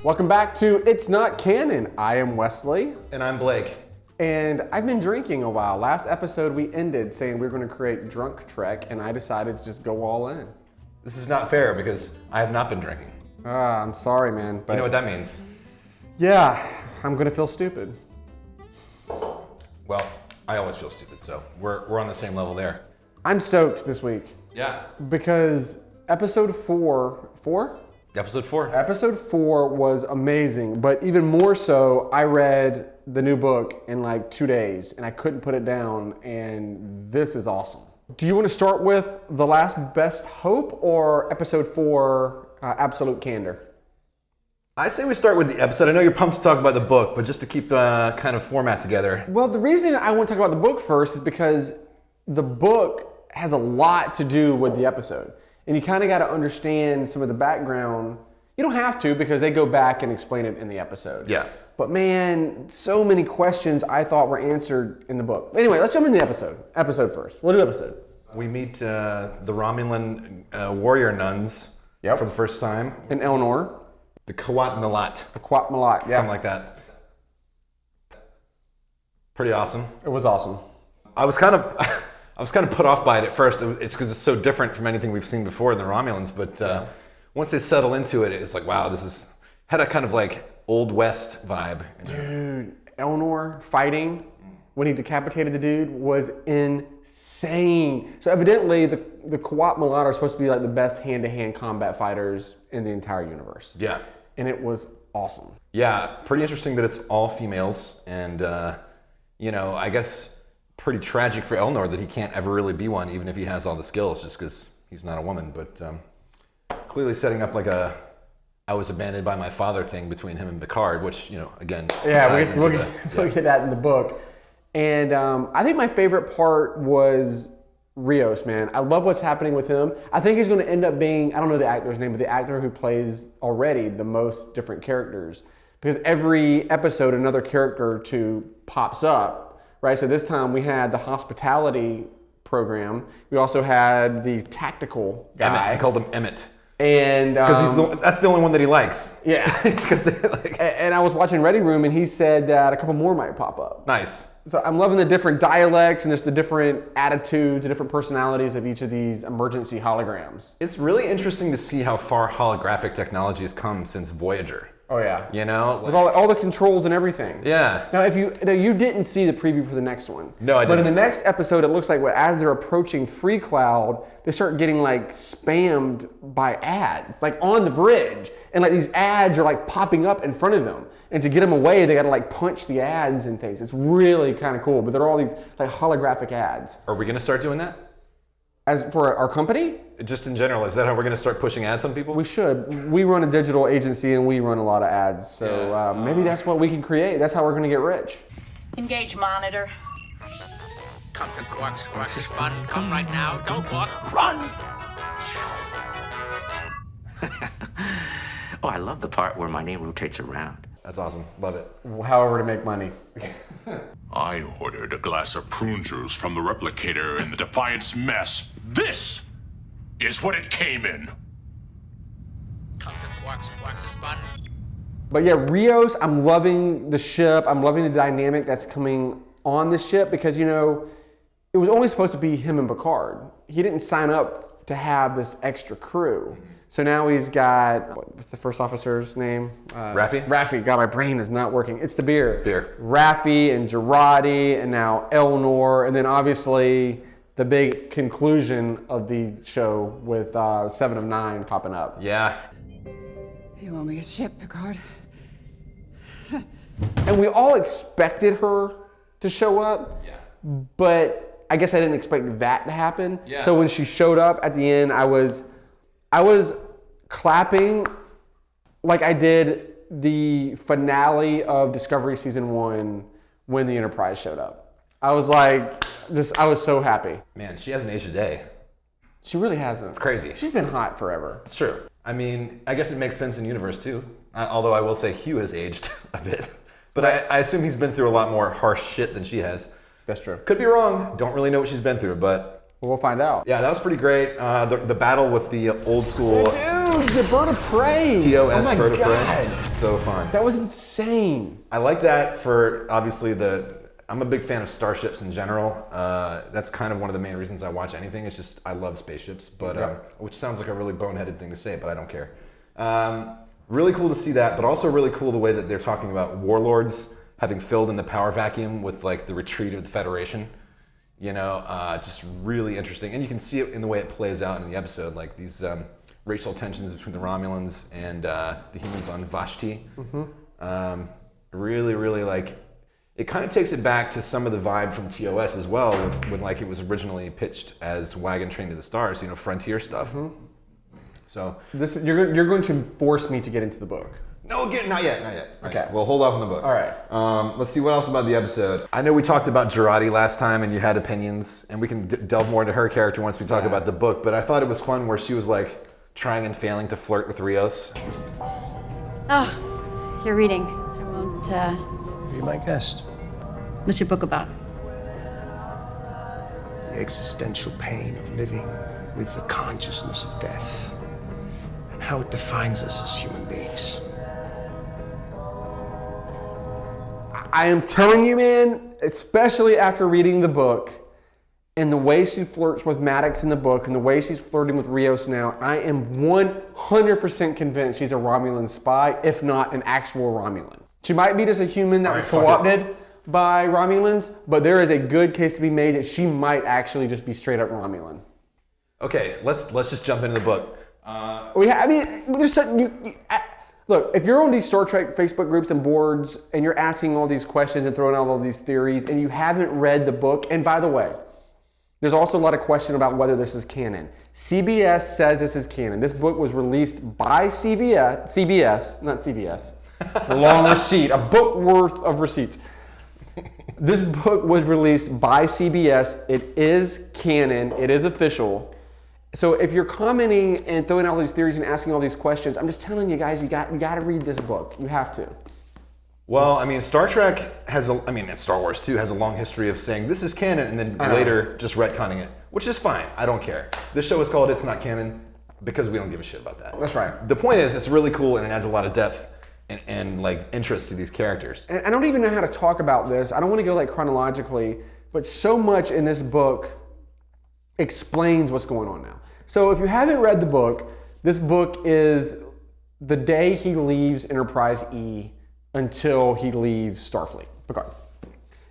Welcome back to It's Not Canon. I am Wesley. And I'm Blake. And I've been drinking a while. Last episode we ended saying we were going to create Drunk Trek, and I decided to just go all in. This is not fair because I have not been drinking. I'm sorry, man. But you know what that means? Yeah, I'm going to feel stupid. Well, I always feel stupid, so we're on the same level there. I'm stoked this week. Yeah. Because episode 4? Episode 4. Episode 4 was amazing, but even more so, I read the new book in like 2 days, and I couldn't put it down, and this is awesome. Do you want to start with The Last Best Hope or episode 4, Absolute Candor? I say we start with the episode. I know you're pumped to talk about the book, but just to keep the kind of format together. Well, the reason I want to talk about the book first is because the book has a lot to do with the episode. And you kind of got to understand some of the background. You don't have to because they go back and explain it in the episode. Yeah. But man, so many questions I thought were answered in the book. Anyway, let's jump into the episode. Episode first. We'll do episode. We meet the Romulan warrior nuns for the first time. And Eleanor. The Qowat Milat. The Qowat Milat, yeah. Something like that. Pretty awesome. It was awesome. I was kind of put off by it at first. It's because it's so different from anything we've seen before in the Romulans. But once they settle into it, it's like, wow, had a kind of like Old West vibe. Dude, Eleanor fighting when he decapitated the dude was insane. So evidently, the Qowat Milat are supposed to be like the best hand-to-hand combat fighters in the entire universe. Yeah. And it was awesome. Yeah, pretty interesting that it's all females. And, I guess pretty tragic for Eleanor that he can't ever really be one, even if he has all the skills, just because he's not a woman. But clearly setting up like a I was abandoned by my father thing between him and Picard, which, again, yeah, we'll get that in the book. And I think my favorite part was Rios, man. I love what's happening with him. I think he's going to end up being, I don't know the actor's name, but the actor who plays already the most different characters. Because every episode, another character or two pops up, right? So this time we had the hospitality program. We also had the tactical guy. Emmett. I called him Emmett. And because that's the only one that he likes. Yeah. Because and I was watching Ready Room, and he said that a couple more might pop up. Nice. So I'm loving the different dialects and just the different attitudes, the different personalities of each of these emergency holograms. It's really interesting to see how far holographic technology has come since Voyager. Oh yeah. With all the controls and everything. Yeah. Now, you didn't see the preview for the next one. No, I didn't. But in the next episode, it looks like as they're approaching Free Cloud, they start getting like spammed by ads, like on the bridge, and like these ads are like popping up in front of them. And to get them away, they got to like punch the ads and things. It's really kind of cool. But there are all these like holographic ads. Are we going to start doing that? As for our company? Just in general, is that how we're going to start pushing ads on people? We should. We run a digital agency and we run a lot of ads. So maybe that's what we can create. That's how we're going to get rich. Engage monitor. Come to Quark's. Quark's is fun. Come right now. Don't walk. Run! Oh, I love the part where my name rotates around. That's awesome. Love it. However to make money. I ordered a glass of prune juice from the replicator in the Defiance mess. This is what it came in. Come to Quark's. Quark's is fun. But yeah, Rios, I'm loving the ship. I'm loving the dynamic that's coming on the ship because, it was only supposed to be him and Picard. He didn't sign up to have this extra crew. So now he's got, what's the first officer's name? Raffi? God, my brain is not working. It's the beer. Beer. Raffi and Girardi and now Eleanor. And then obviously the big conclusion of the show with 7 of 9 popping up. Yeah. You owe me a ship, Picard. And we all expected her to show up. Yeah. But I guess I didn't expect that to happen. Yeah. So when she showed up at the end, I was clapping like I did the finale of Discovery Season 1 when the Enterprise showed up. I was like, I was so happy. Man, she hasn't aged a day. She really hasn't. It's crazy. She's been hot forever. It's true. I mean, I guess it makes sense in universe too. Although I will say Hugh has aged a bit. But I assume he's been through a lot more harsh shit than she has. That's true. Could be wrong. Don't really know what she's been through, but We'll find out. yeah, that was pretty great. The battle with the old school Dude, the bird of prey. TOS oh my bird of God. prey. So fun. That was insane. I like that for obviously I'm a big fan of starships in general. That's kind of one of the main reasons I watch anything. It's just I love spaceships, but which sounds like a really boneheaded thing to say, but I don't care. Really cool to see that, but also really cool the way that they're talking about warlords having filled in the power vacuum with like the retreat of the Federation. You know, just really interesting, and you can see it in the way it plays out in the episode, like these racial tensions between the Romulans and the humans on Vashti. Really, really like. It kind of takes it back to some of the vibe from TOS as well, when like it was originally pitched as Wagon Train to the Stars, you know, frontier stuff. So You're going to force me to get into the book. no, not yet. Okay. We'll hold off on the book. All right. Let's see what else about the episode. I know we talked about Girardi last time, and you had opinions, and we can delve more into her character once we talk about the book. But I thought it was fun where she was like trying and failing to flirt with Rios. Oh, you're reading. I won't, Be my guest. What's your book about? The existential pain of living with the consciousness of death and how it defines us as human beings. I am telling you, man, especially after reading the book and the way she flirts with Maddox in the book and the way she's flirting with Rios now, I am 100% convinced she's a Romulan spy, if not an actual Romulan. She might be just a human that was co-opted by Romulans, but there is a good case to be made that she might actually just be straight up Romulan. Okay, let's just jump into the book. Look, if you're on these Star Trek Facebook groups and boards and you're asking all these questions and throwing out all these theories and you haven't read the book, and by the way, there's also a lot of question about whether this is canon. CBS says this is canon. This book was released by CBS, not CVS. A long receipt, a book worth of receipts. This book was released by CBS. It is canon. It is official. So if you're commenting and throwing out all these theories and asking all these questions, I'm just telling you guys, you got to read this book. You have to. Well, I mean, Star Trek and Star Wars too has a long history of saying this is canon and then later just retconning it, which is fine. I don't care. This show is called It's Not Canon because we don't give a shit about that. That's right. The point is, it's really cool and it adds a lot of depth and like interest to these characters. And I don't even know how to talk about this. I don't want to go like chronologically, but so much in this book explains what's going on now. So if you haven't read the book, this book is the day he leaves Enterprise E until he leaves Starfleet, Picard.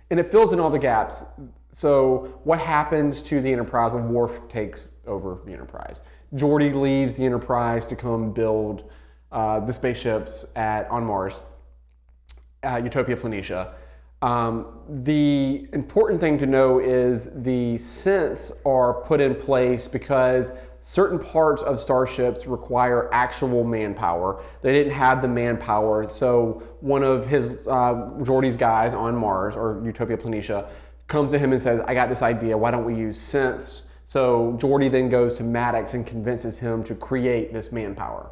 And it fills in all the gaps. So what happens to the Enterprise when Worf takes over the Enterprise? Geordi leaves the Enterprise to come build the spaceships on Mars, Utopia Planitia. The important thing to know is the synths are put in place because certain parts of starships require actual manpower. They didn't have the manpower, so one of his Geordi's guys on Mars, or Utopia Planitia, comes to him and says, I got this idea, why don't we use synths? So Geordi then goes to Maddox and convinces him to create this manpower.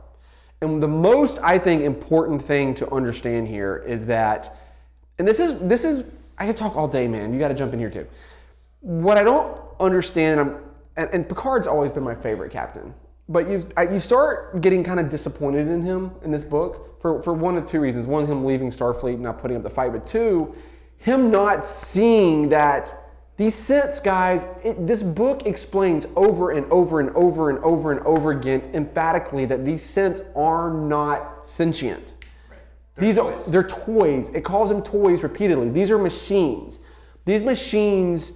And the most, I think, important thing to understand here is that, and this is I could talk all day, man. You got to jump in here too. What I don't understand, and Picard's always been my favorite captain, but you start getting kind of disappointed in him in this book for one of two reasons. One, him leaving Starfleet and not putting up the fight, but two, him not seeing that these synths, guys, this book explains over and over and over and over and over again emphatically that these synths are not sentient. They're toys. It calls them toys repeatedly. These are machines. These machines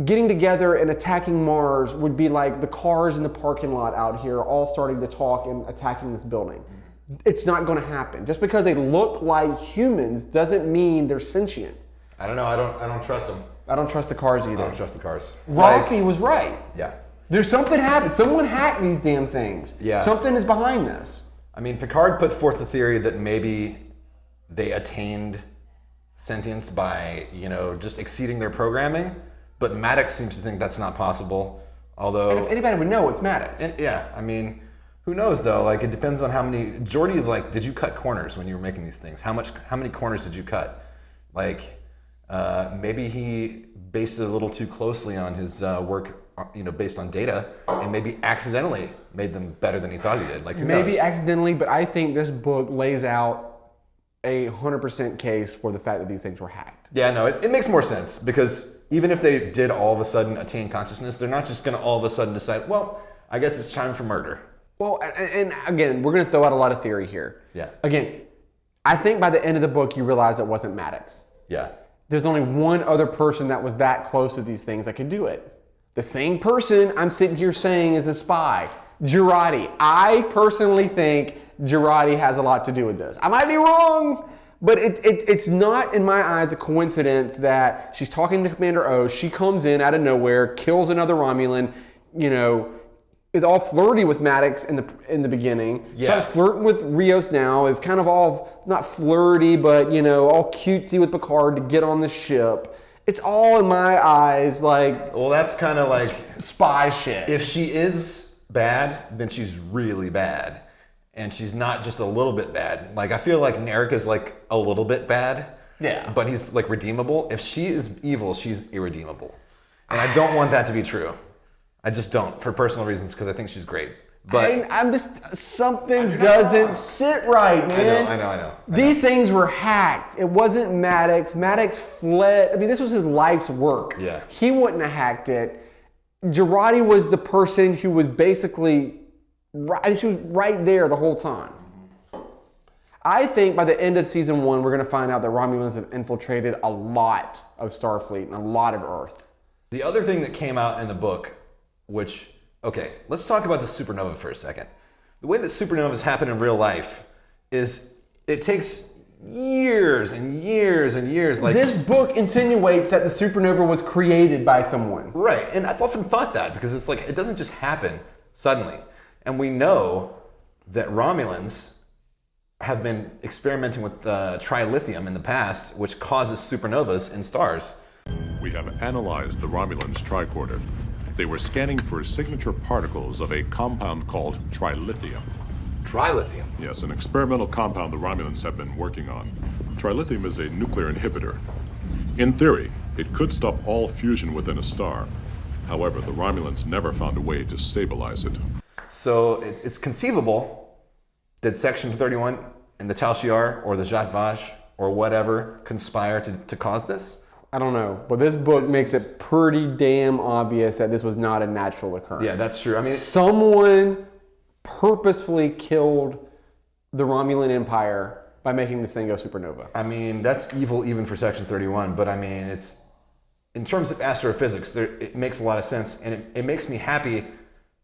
getting together and attacking Mars would be like the cars in the parking lot out here all starting to talk and attacking this building. It's not going to happen. Just because they look like humans doesn't mean they're sentient. I don't know. I don't trust them. I don't trust the cars either. I don't trust the cars. Rafi was right. Yeah. There's something happened. Someone hacked these damn things. Yeah. Something is behind this. I mean, Picard put forth the theory that maybe they attained sentience by, just exceeding their programming, but Maddox seems to think that's not possible. Although, And if anybody would know, it's Maddox. yeah, I mean, Who knows though? Like, it depends on how many. Geordi is like, did you cut corners when you were making these things? How many corners did you cut? Like, maybe he based it a little too closely on his work, based on data, and maybe accidentally made them better than he thought he did. Like, who knows? Accidentally, but I think this book lays out a 100% case for the fact that these things were hacked. Yeah, no, it makes more sense because even if they did all of a sudden attain consciousness, they're not just going to all of a sudden decide, well, I guess it's time for murder. Well, and again, we're going to throw out a lot of theory here. Yeah. Again, I think by the end of the book, you realize it wasn't Maddox. Yeah. There's only one other person that was that close to these things that could do it. The same person I'm sitting here saying is a spy, Girardi. I personally think Girardi has a lot to do with this. I might be wrong, but it's not, in my eyes, a coincidence that she's talking to Commander O. She comes in out of nowhere, kills another Romulan, is all flirty with Maddox in the beginning. Yeah. Starts flirting with Rios now, is kind of all, not flirty, but, all cutesy with Picard to get on the ship. It's all, in my eyes, like... Well, that's kind of like... spy shit. If she is bad, then she's really bad. And she's not just a little bit bad. Like, I feel like Narek is like a little bit bad. Yeah. But he's like redeemable. If she is evil, she's irredeemable. And I don't want that to be true. I just don't, for personal reasons, because I think she's great. But I'm just, something doesn't sit right, man. I know. These things were hacked. It wasn't Maddox. Maddox fled. I mean, this was his life's work. Yeah. He wouldn't have hacked it. Girardi was the person who was basically, she was right there the whole time. I think by the end of season 1, we're going to find out that Romulans have infiltrated a lot of Starfleet and a lot of Earth. The other thing that came out in the book, which, okay, let's talk about the supernova for a second. The way that supernovas happen in real life is it takes years and years and years. Like, this book insinuates that the supernova was created by someone. Right, and I've often thought that because it's like, it doesn't just happen suddenly. And we know that Romulans have been experimenting with trilithium in the past, which causes supernovas in stars. We have analyzed the Romulans' tricorder. They were scanning for signature particles of a compound called trilithium. Trilithium. Yes, an experimental compound the Romulans have been working on. Trilithium is a nuclear inhibitor. In theory, it could stop all fusion within a star. However, the Romulans never found a way to stabilize it. So it's conceivable that Section 31 and the Tal Shiar or the Zhat Vash or whatever conspire to cause this? I don't know, but this book makes it pretty damn obvious that this was not a natural occurrence. Yeah, that's true. I mean, someone purposefully killed the Romulan Empire by making this thing go supernova. I mean, that's evil even for Section 31, but I mean, it's, in terms of astrophysics, it makes a lot of sense, and it makes me happy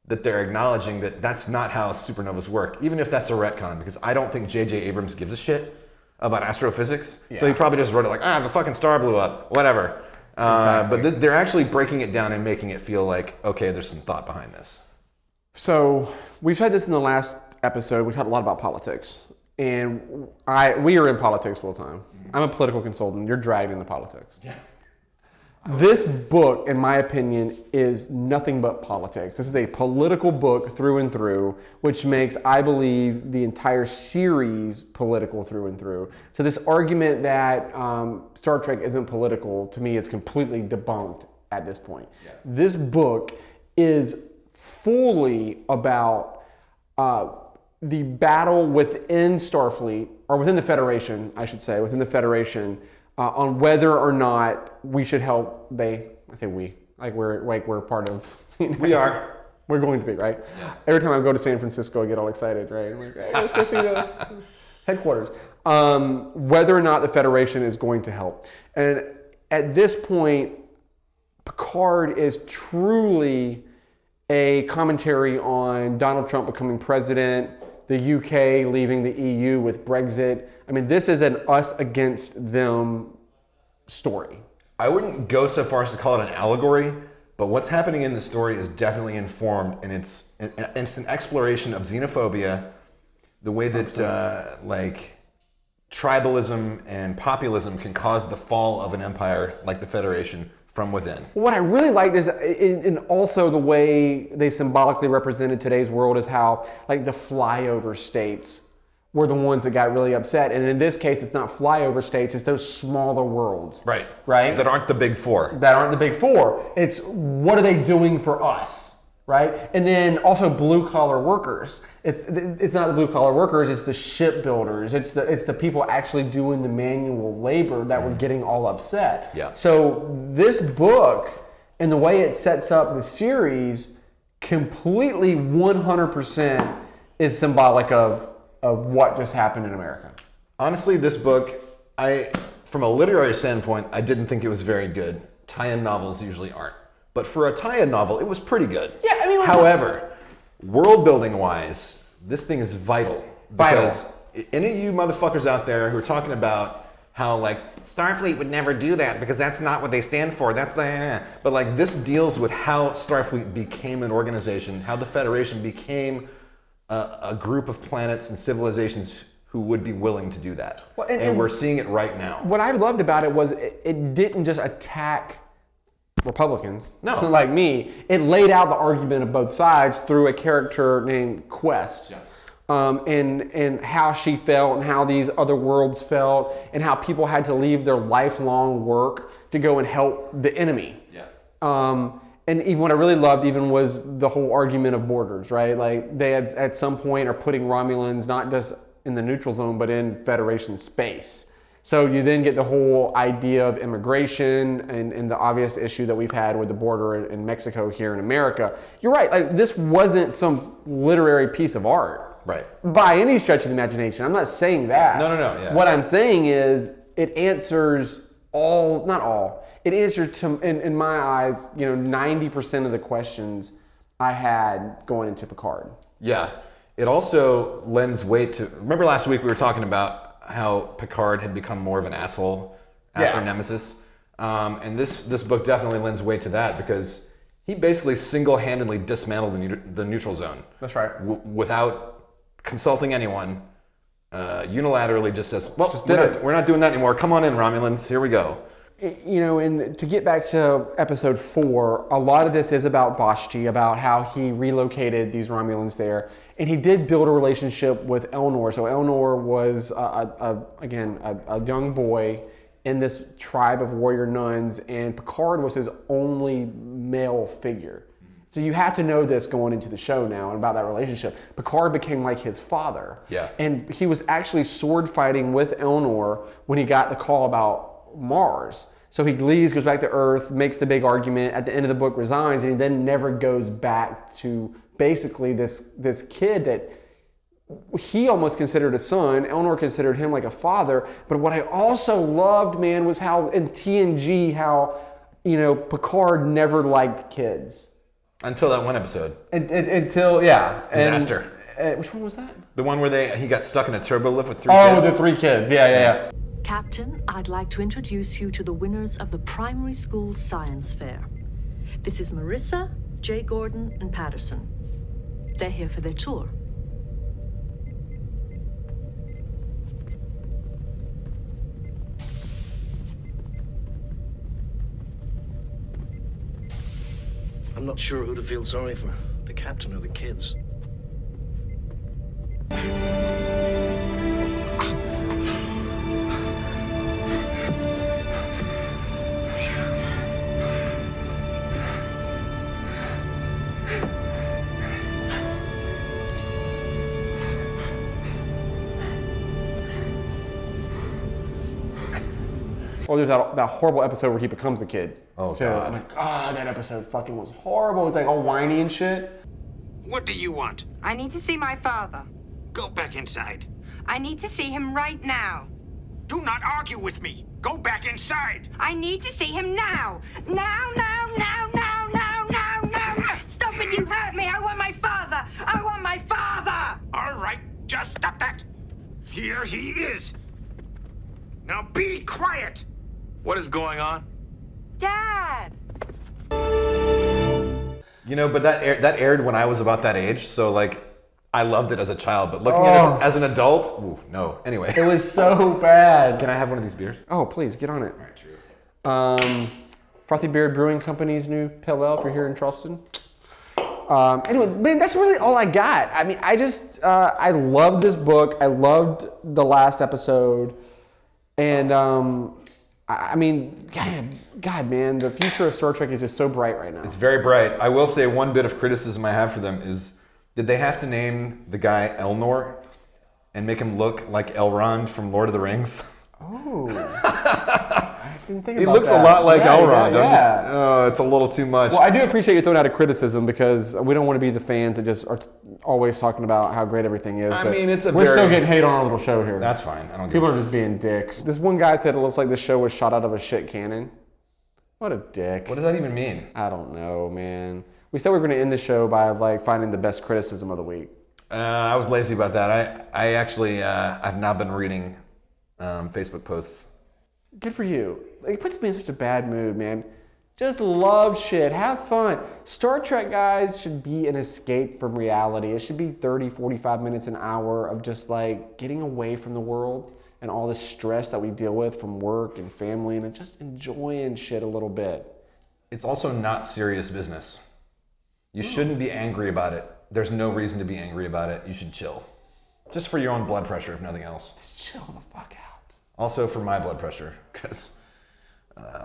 that they're acknowledging that that's not how supernovas work, even if that's a retcon, because I don't think J.J. Abrams gives a shit about astrophysics. Yeah. So he probably just wrote it like, the fucking star blew up, whatever. Exactly. But they're actually breaking it down and making it feel like, okay, there's some thought behind this. So we've said this in the last episode. We talked a lot about politics, and we are in politics full time. I'm a political consultant. You're dragged into politics. Yeah. This book, in my opinion, is nothing but politics. This is a political book through and through, which makes, I believe, the entire series political through and through. So this argument that Star Trek isn't political, to me, is completely debunked at this point. Yeah. This book is fully about the battle within Starfleet, or within the Federation, I should say, within the Federation, on whether or not we should help. I say we, like we're part of. We are. We're going to be, right? Yeah. Every time I go to San Francisco, I get all excited, right? I'm like, hey, let's go see the headquarters. Whether or not the Federation is going to help, and at this point, Picard is truly a commentary on Donald Trump becoming president, the UK leaving the EU with Brexit. I mean, this is an us against them story. I wouldn't go so far as to call it an allegory, but what's happening in the story is definitely informed, and it's an exploration of xenophobia, the way that tribalism and populism can cause the fall of an empire like the Federation from within. What I really liked is, and also the way they symbolically represented today's world, is how like the flyover states were the ones that got really upset. And in this case, it's not flyover states, it's those smaller worlds. Right. Right? That aren't the big four. That aren't the big four. It's what are they doing for us? Right? And then also blue collar workers. It's not the blue collar workers, it's the shipbuilders. It's the people actually doing the manual labor that were getting all upset. Yeah. So this book and the way it sets up the series completely 100% is symbolic of what just happened in America. Honestly, this book, from a literary standpoint, I didn't think it was very good. Tie-in novels usually aren't. But for a tie-in novel, it was pretty good. Yeah, I mean, however, world building wise, this thing is vital. Vital. Because any of you motherfuckers out there who are talking about how like Starfleet would never do that because that's not what they stand for. But like this deals with how Starfleet became an organization, how the Federation became a group of planets and civilizations who would be willing to do that. Well, and we're seeing it right now. What I loved about it was it didn't just attack Republicans, no, like me. It laid out the argument of both sides through a character named Quest, and how she felt, and how these other worlds felt, and how people had to leave their lifelong work to go and help the enemy. And even what I really loved even was the whole argument of borders, right? Like they had, at some point are putting Romulans not just in the neutral zone, but in Federation space. So you then get the whole idea of immigration and the obvious issue that we've had with the border in Mexico here in America. You're right, like this wasn't some literary piece of art. Right. By any stretch of the imagination. I'm not saying that. No, yeah. What I'm saying is it answers not all. It answered to, in my eyes, 90% of the questions I had going into Picard. Yeah. It also lends weight to, remember last week we were talking about how Picard had become more of an asshole after Nemesis. And this book definitely lends weight to that because he basically single-handedly dismantled the neutral zone. That's right. Without consulting anyone, unilaterally just says, well, we're not doing that anymore. Come on in, Romulans. Here we go. And to get back to episode 4, a lot of this is about Vashti, about how he relocated these Romulans there. And he did build a relationship with Elnor. So Elnor was, a young boy in this tribe of warrior nuns, and Picard was his only male figure. So you have to know this going into the show now and about that relationship. Picard became like his father. Yeah. And he was actually sword fighting with Elnor when he got the call about Mars. So he leaves, goes back to Earth, makes the big argument, at the end of the book resigns, and he then never goes back to basically this kid that he almost considered a son. Elnor considered him like a father. But what I also loved, man, was how in TNG, how, Picard never liked kids. Until that one episode. Until. Disaster. And, which one was that? The one where he got stuck in a turbo lift with 3 kids. Oh, the 3 kids. Yeah. Captain, I'd like to introduce you to the winners of the primary school science fair. This is Marissa, Jay Gordon, and Patterson. They're here for their tour. I'm not sure who to feel sorry for, the captain or the kids. Or there's that horrible episode where he becomes the kid. Oh, too. God. I'm like, that episode fucking was horrible. It was like all whiny and shit. What do you want? I need to see my father. Go back inside. I need to see him right now. Do not argue with me. Go back inside. I need to see him now. Now. Stop it, you hurt me. I want my father. I want my father. All right, just stop that. Here he is. Now be quiet. What is going on? Dad. But that aired when I was about that age, so like I loved it as a child, but looking at it as an adult, ooh, no. Anyway. It was so bad. Can I have one of these beers? Oh, please, get on it. All right, true. Frothy Beard Brewing Company's new pale ale if you're here in Charleston. Anyway, man, that's really all I got. I mean, I loved this book. I loved the last episode. And, I mean, God, man, the future of Star Trek is just so bright right now. It's very bright. I will say one bit of criticism I have for them is, did they have to name the guy Elnor and make him look like Elrond from Lord of the Rings? Oh. I didn't think He about looks that. a lot like Elrond. Yeah. It's a little too much. Well, I do appreciate you throwing out a criticism because we don't want to be the fans that just are always talking about how great everything is. I but mean, we're still getting hate on our little show here. That's fine. I don't People are just being dicks. This one guy said it looks like this show was shot out of a shit cannon. What a dick. What does that even mean? I don't know, man. We said we were going to end the show by like finding the best criticism of the week. I was lazy about that. I actually I've not been reading Facebook posts. Good for you. It puts me in such a bad mood, man. Just love shit. Have fun. Star Trek, guys, should be an escape from reality. It should be 30, 45 minutes, an hour of just like getting away from the world and all the stress that we deal with from work and family and just enjoying shit a little bit. It's also not serious business. You shouldn't be angry about it. There's no reason to be angry about it. You should chill. Just for your own blood pressure, if nothing else. Just chill the fuck out. Also for my blood pressure, because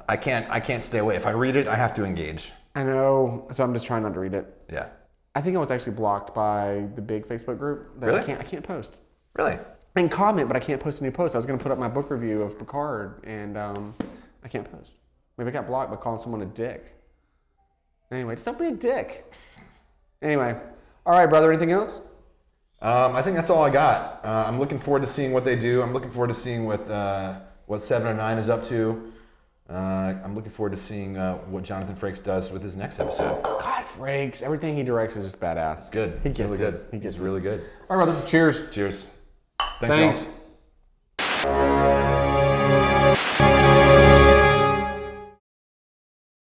I can't stay away. If I read it, I have to engage. I know, so I'm just trying not to read it. Yeah. I think I was actually blocked by the big Facebook group. That Really? I can't post. Really? I can comment, but I can't post a new post. I was going to put up my book review of Picard, and I can't post. Maybe I got blocked by calling someone a dick. Anyway, just don't be a dick. Anyway, all right, brother. Anything else? I think that's all I got. I'm looking forward to seeing what they do. I'm looking forward to seeing what 709 is up to. I'm looking forward to seeing what Jonathan Frakes does with his next episode. God, Frakes. Everything he directs is just badass. Good. He It's gets really it. good. He gets It's it. really good. All right, brother. Cheers. Cheers. Thanks. Y'all.